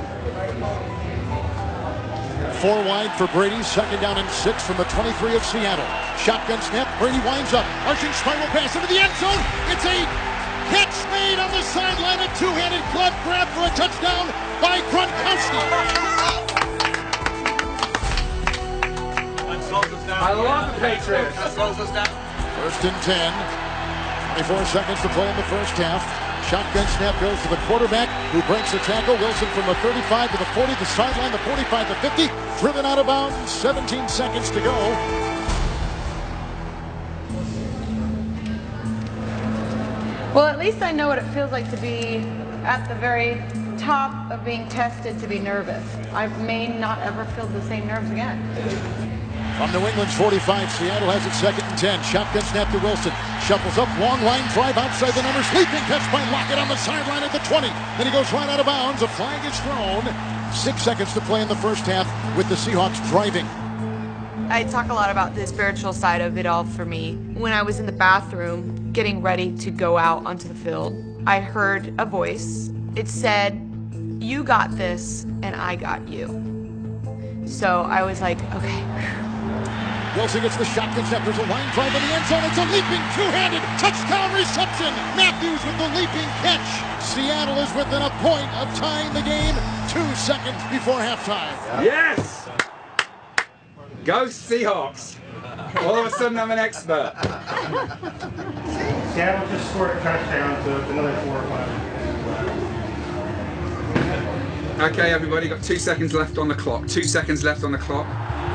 4 wide for Brady, 2nd down and 6 from the 23 of Seattle. Shotgun snap, Brady winds up, arching spiral pass into the end zone. It's a catch made on the sideline, a two-handed glove grab for a touchdown by Gronkowski. I love the Patriots. That slows us down. 1st and 10. 24 seconds to play in the first half. Shotgun snap goes to the quarterback, who breaks the tackle. Wilson from the 35 to the 40, the sideline, the 45 to 50. Driven out of bounds, 17 seconds to go. Well, at least I know what it feels like to be at the very top of being tested to be nervous. I may not ever feel the same nerves again. From New England's 45, Seattle has it 2nd and 10. Shotgun snap to Wilson. Shuffles up, long line drive outside the numbers. Leaping catch by Lockett on the sideline at the 20. Then he goes right out of bounds. A flag is thrown. 6 seconds to play in the first half with the Seahawks driving. I talk a lot about the spiritual side of it all for me. When I was in the bathroom getting ready to go out onto the field, I heard a voice. It said, "You got this and I got you." So I was like, okay. Wilson gets the shotgun snap. There's a line drive in the end zone. It's a leaping two-handed touchdown reception. Matthews with the leaping catch. Seattle is within a point of tying the game 2 seconds before halftime. Yes! Go Seahawks! All of a sudden I'm an expert. Seattle just scored a touchdown, so it's another 4 or 5. Okay, everybody, got 2 seconds left on the clock. 2 seconds left on the clock.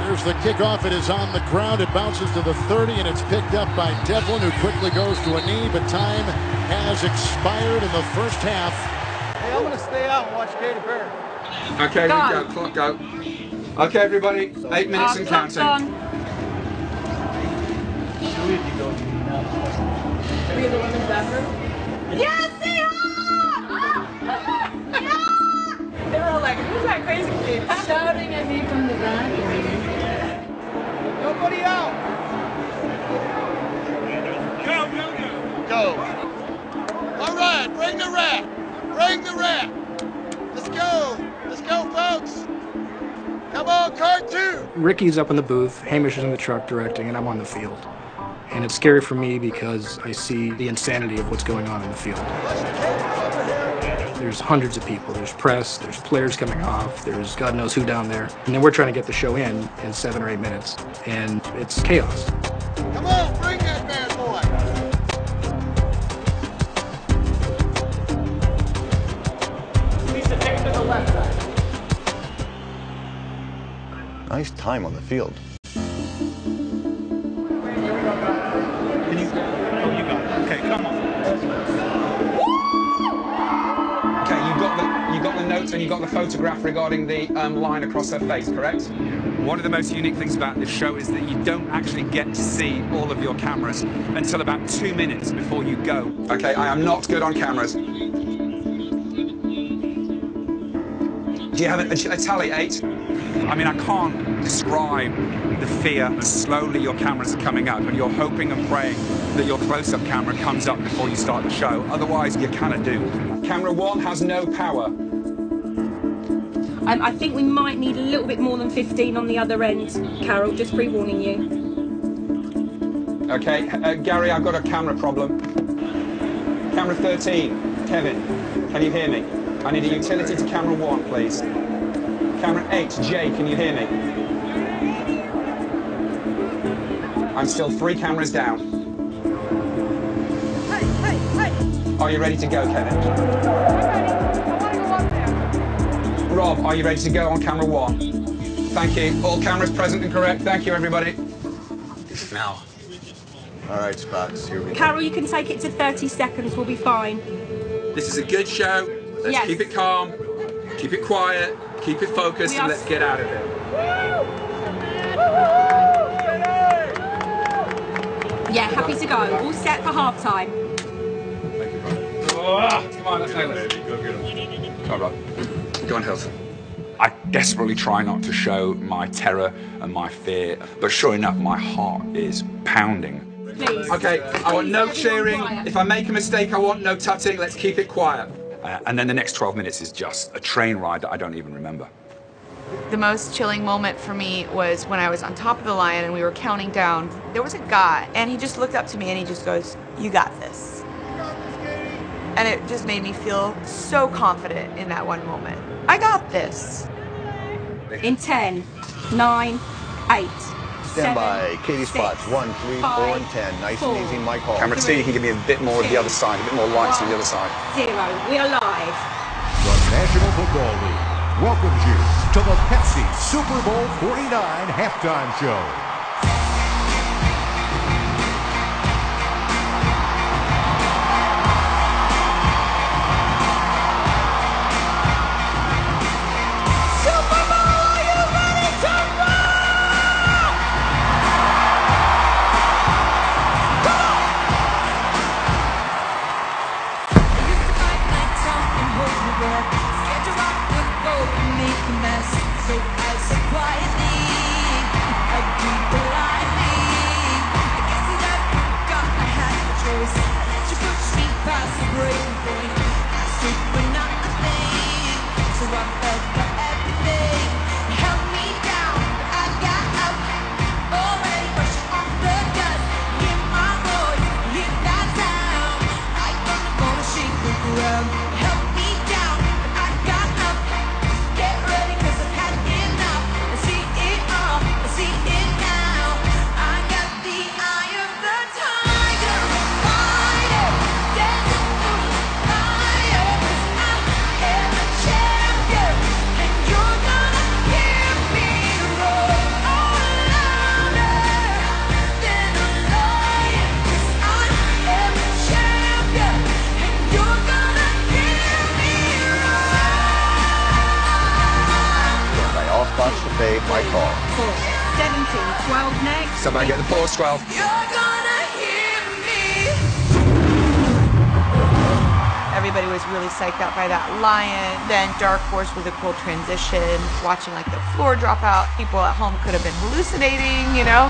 There's the kickoff. It is on the ground. It bounces to the 30, and it's picked up by Devlin, who quickly goes to a knee, but time has expired in the first half. Hey, I'm going to stay out and watch Katy Perry. Okay, go. Clock go. Okay, everybody, 8 minutes and counting. Are we in the women's bathroom? Yes, They were all like, who's that crazy kid shouting at me from the bathroom? Nobody out. Go. All right, bring the rat. Bring the rat. Let's go. Let's go, folks. Come on, card 2. Ricky's up in the booth, Hamish is in the truck directing, and I'm on the field. And it's scary for me because I see the insanity of what's going on in the field. There's hundreds of people. There's press, there's players coming off, there's God knows who down there. And then we're trying to get the show in 7 or 8 minutes, and it's chaos. Come on, bring that bad boy. Lisa, take it to the left side. Nice time on the field. Okay, come on. Okay, you got the notes and you got the photograph regarding the line across her face, correct? One of the most unique things about this show is that you don't actually get to see all of your cameras until about 2 minutes before you go. Okay, I am not good on cameras. Do you have a tally, 8? I mean, I can't describe the fear as slowly your cameras are coming up and you're hoping and praying that your close-up camera comes up before you start the show. Otherwise, you're kind of doomed. Camera 1 has no power. I think we might need a little bit more than 15 on the other end, Carol, just pre-warning you. Okay, Gary, I've got a camera problem. Camera 13, Kevin, can you hear me? I need a utility to camera 1, please. Camera 8, Jay, can you hear me? I'm still 3 cameras down. Hey. Are you ready to go, Kevin? I'm ready. I want to go up there. Rob, are you ready to go on camera 1? Thank you. All cameras present and correct. Thank you, everybody. Now. All right, Spots, here we go. Carol, you can take it to 30 seconds, we'll be fine. This is a good show. Let's Yes. keep it calm, keep it quiet, keep it focused, and let's get out of here. Yeah, happy to go. All set for halftime. Thank you, brother. Come on, let's nail it. All right, go on, Hilton. I desperately try not to show my terror and my fear, but sure enough, my heart is pounding. Please. Okay, I want no cheering. If I make a mistake, I want no tutting. Let's keep it quiet. And then the next 12 minutes is just a train ride that I don't even remember. The most chilling moment for me was when I was on top of the line and we were counting down. There was a guy, and he just looked up to me and he just goes, "You got this." And it just made me feel so confident in that one moment. I got this. In 10, 9, 8. Stand by. Katy spots 1, 3, 4, and 10. Nice and easy, Mike Hall. Camera 2, you can give me a bit more of the other side, a bit more lights on the other side. 0. We are live. The National Football League welcomes you to the Pepsi Super Bowl 49 halftime show. Super Bowl, are you ready to roll? 12 next. Somebody get the pause 12. Everybody was really psyched out by that lion. Then Dark Horse was a cool transition. Watching like the floor drop out. People at home could have been hallucinating, you know?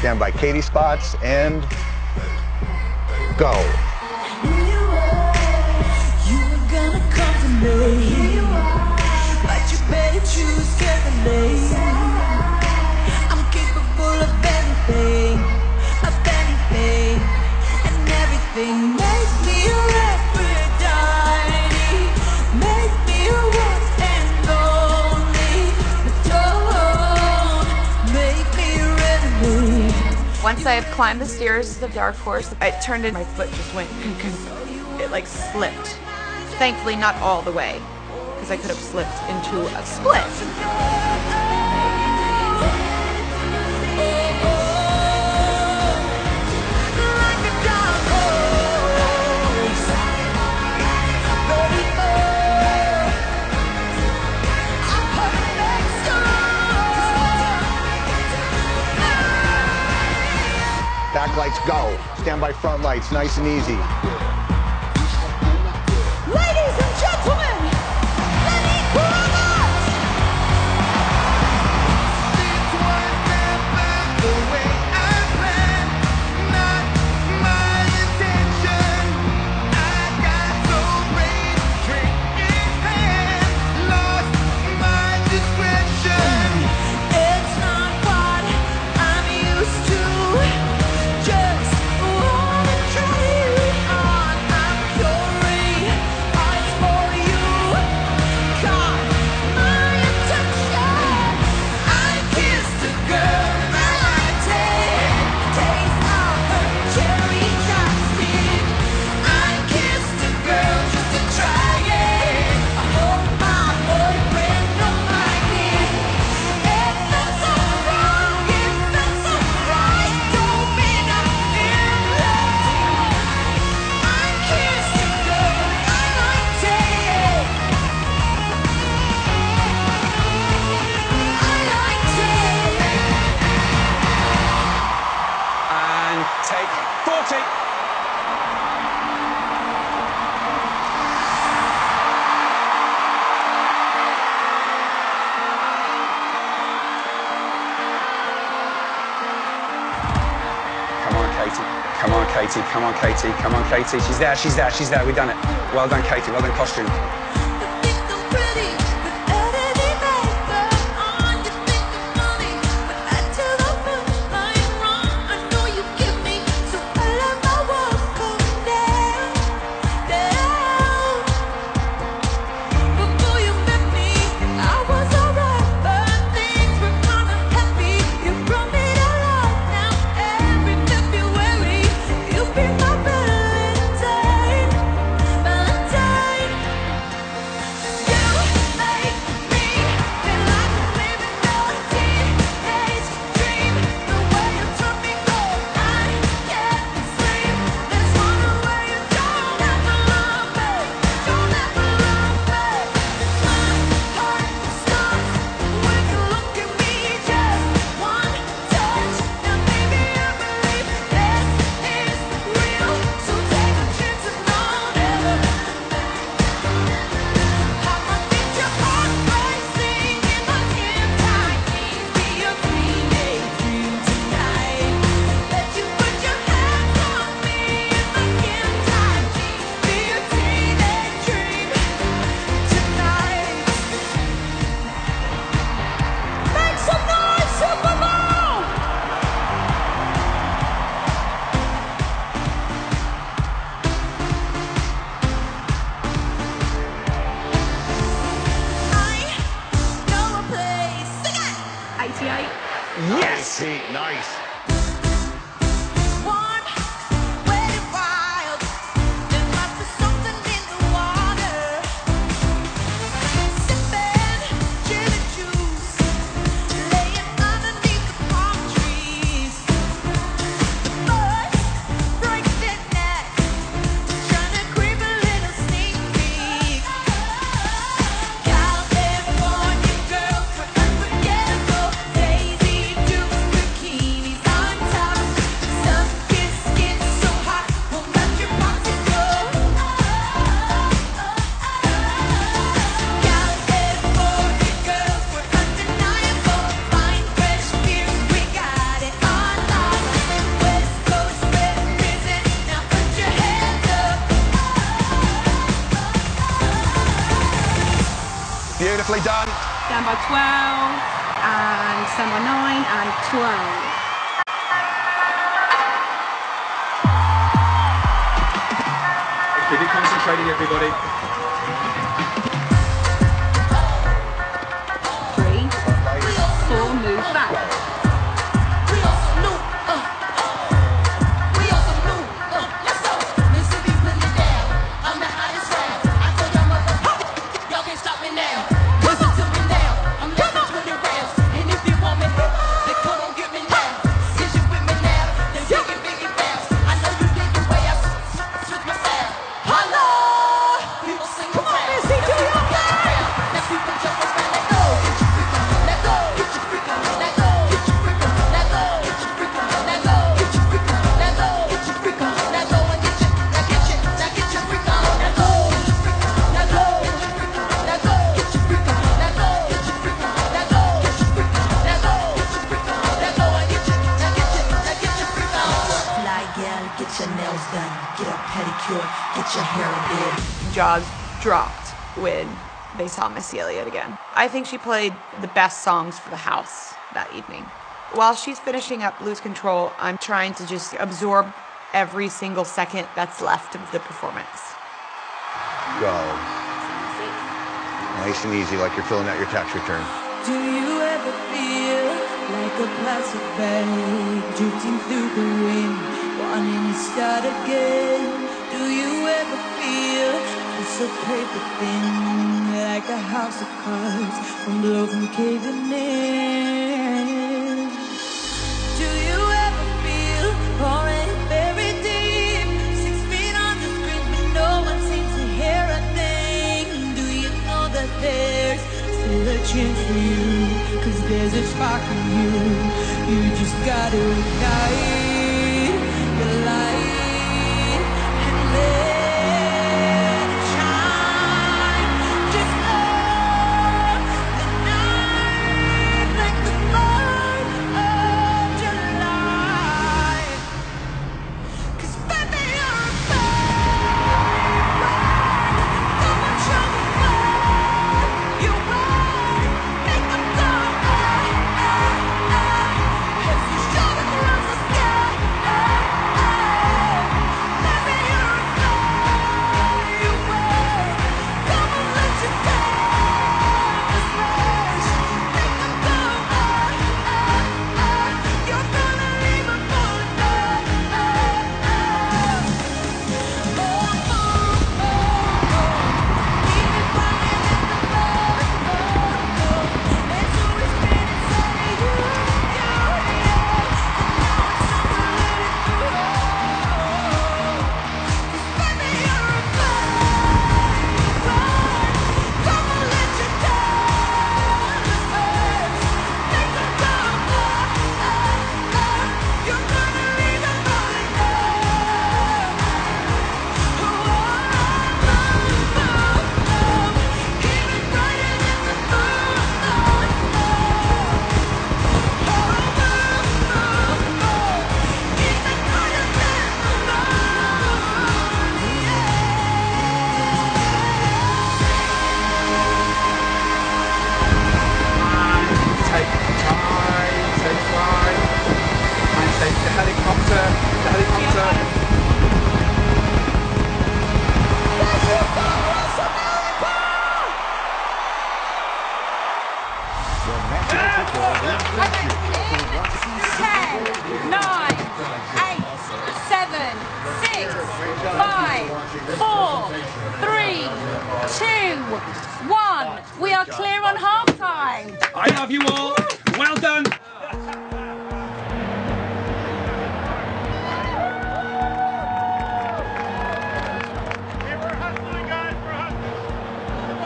Stand by Katy spots and go. But you better choose carefully. I'm capable of anything, and everything. Make me a Aphrodite, make me a one and only. Don't make me a enemy. Once I had climbed the stairs of Dark Horse, I turned and my foot just went, it like slipped. Thankfully not all the way, because I could have slipped into a split. Back lights go. Stand by front lights, nice and easy. Ladies and gentlemen, Come on, Katy, come on, Katy, come on, Katy. She's there, she's there, she's there. We've done it. Well done, Katy. Well done, costume. Yes! Nice. Beautifully done. Stand by 12, and stand by 9, and 12. Keep it concentrating, everybody. 3, 4, move back. Jaws dropped when they saw Missy Elliott again. I think she played the best songs for the house that evening. While she's finishing up Lose Control, I'm trying to just absorb every single second that's left of the performance. Go. Nice and easy, like you're filling out your tax return. Do you ever feel like a plastic bag drifting through the wind, wanting to start again? Do you ever feel so paper thin, like a house of cards, one blow from caving in? Do you ever feel already buried deep, 6 feet on the brink, but no one seems to hear a thing? Do you know that there's still a chance for you, 'cause there's a spark in you, you just gotta ignite the light. We are clear on halftime. I love you all. Well done.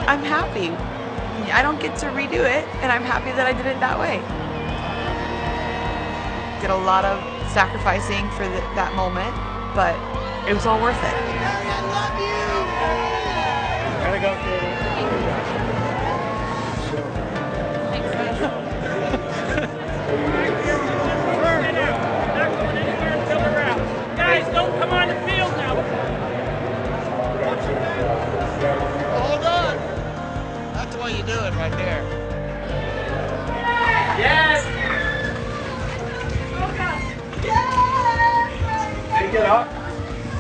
I'm happy. I don't get to redo it, and I'm happy that I did it that way. Did a lot of sacrificing for that moment, but it was all worth it. I love you. Gotta go, Katy. Guys, don't come on the field now. Hold on. That's why way you do it right there. Yes! Did you get up?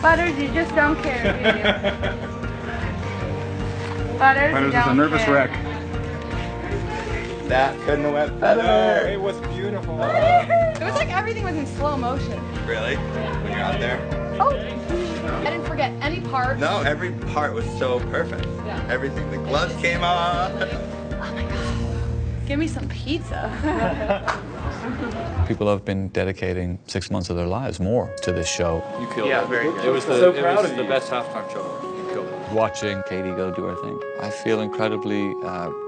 Butters, you just don't care, do you? Butters, Butters you is a don't nervous care. wreck. That couldn't have went better. It was beautiful. It was like everything was in slow motion. Really? When you're out there? Oh, I didn't forget any part. No, every part was so perfect. Yeah. Everything. The gloves came off. Give me some pizza. People have been dedicating 6 months of their lives more to this show. You killed Yeah, it. very good. It was the, So it proud was of the you. best halftime show. You killed it. Watching Katy go do her thing, I feel incredibly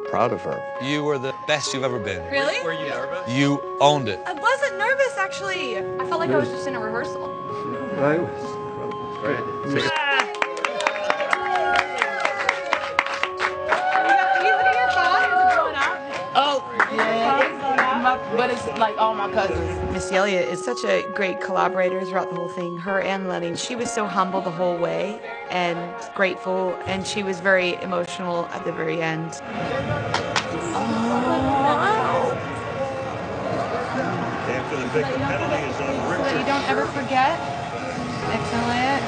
proud of her. You were the best you've ever been. Really? Were you nervous? You owned it. I wasn't nervous, actually. I felt like I was just in a rehearsal. Right. Oh, yeah. But it's like all my cousins. Miss Yelia is such a great collaborator throughout the whole thing, her and Lenny. She was so humble the whole way and grateful, and she was very emotional at the very end. So you don't ever forget. Excellent.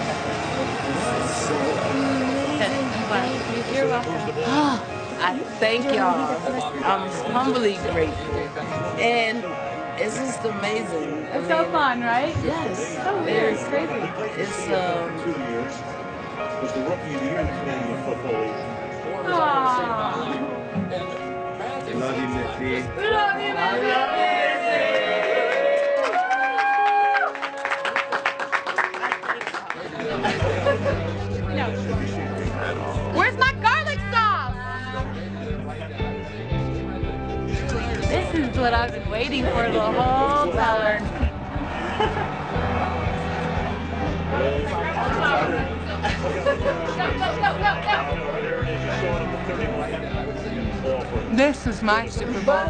You're welcome. I thank y'all. I'm humbly grateful. And it's just amazing. It's so fun, right? Yes. So weird. It's crazy. It's Was the rookie of the year nickname of football. Aww. Love you, Missy. We love you, Missy. Where's my garlic sauce? This is what I've been waiting for the whole time. This is my Super Bowl.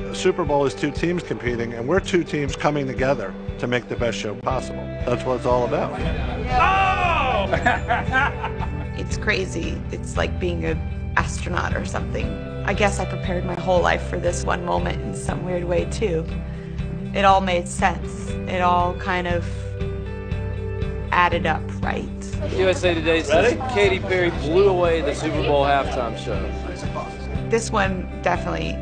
The Super Bowl is two teams competing, and we're two teams coming together to make the best show possible. That's what it's all about. It's crazy. It's like being an astronaut or something. I guess I prepared my whole life for this one moment in some weird way too. It all made sense. It all kind of added up right. USA Today says Katy Perry blew away the Super Bowl halftime show. This one definitely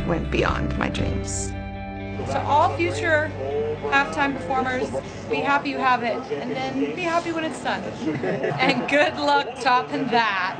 went beyond my dreams. So all future halftime performers, be happy you have it, and then be happy when it's done. And good luck topping that.